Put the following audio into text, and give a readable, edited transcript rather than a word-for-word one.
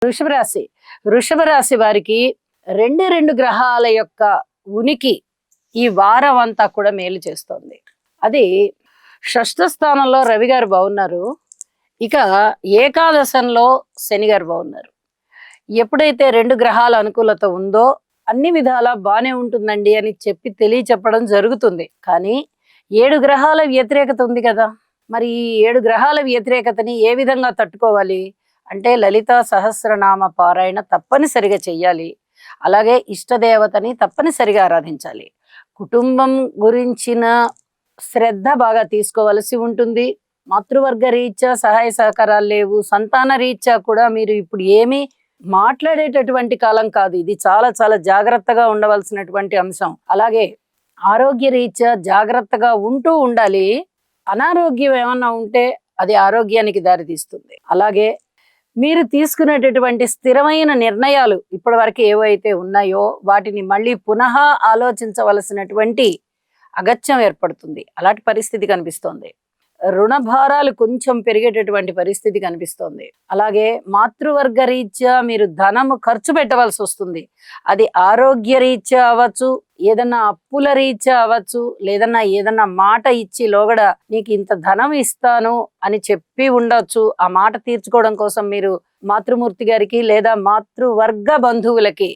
వృషభ రాశి వృషభ రాశి వారికి రెండు గ్రహాల యొక్క ఉనికి ఈ వారం అంతా కూడా మేలు చేస్తోంది. అది షష్ఠ స్థానంలో రవి గారు బాగున్నారు. ఇక ఏకాదశంలో శని గారు బాగున్నారు. ఎప్పుడైతే రెండు గ్రహాల అనుకూలత ఉందో అన్ని విధాలా బానే ఉంటుందండి అని చెప్పడం జరుగుతుంది. కానీ 7 గ్రహాల వ్యతిరేకత ఉంది కదా. మరి ఈ 7 గ్రహాల వ్యతిరేకతని ఏ విధంగా తట్టుకోవాలి అంటే లలితా సహస్రనామ పారాయణ తప్పనిసరిగా చెయ్యాలి. అలాగే ఇష్టదేవతని తప్పనిసరిగా ఆరాధించాలి. కుటుంబం గురించిన శ్రద్ధ బాగా తీసుకోవలసి ఉంటుంది. మాతృవర్గ రీత్యా సహాయ సహకారాలు లేవు. సంతాన రీత్యా కూడా మీరు ఇప్పుడు ఏమీ మాట్లాడేటటువంటి కాలం కాదు. ఇది చాలా చాలా జాగ్రత్తగా ఉండవలసినటువంటి అంశం. అలాగే ఆరోగ్య రీత్యా జాగ్రత్తగా ఉంటూ ఉండాలి. అనారోగ్యం ఏమన్నా ఉంటే అది ఆరోగ్యానికి దారితీస్తుంది. అలాగే మీరు తీసుకునేటటువంటి స్థిరమైన నిర్ణయాలు ఇప్పటి వరకు ఏవైతే ఉన్నాయో వాటిని మళ్ళీ పునః ఆలోచించవలసినటువంటి అగత్యం ఏర్పడుతుంది. అలాంటి పరిస్థితి కనిపిస్తోంది. రుణ భారాలు కొంచెం పెరిగేటటువంటి పరిస్థితి కనిపిస్తోంది. అలాగే మాతృవర్గ రీత్యా మీరు ధనము ఖర్చు పెట్టవలసి వస్తుంది. అది ఆరోగ్య రీత్యా అవ్వచ్చు, ఏదన్నా అప్పుల రీత్యా అవ్వచ్చు, లేదన్నా ఏదన్నా మాట ఇచ్చి లోగడ నీకు ఇంత ధనం ఇస్తాను అని చెప్పి ఉండొచ్చు. ఆ మాట తీర్చుకోవడం కోసం మీరు మాతృమూర్తి గారికి లేదా మాతృవర్గ బంధువులకి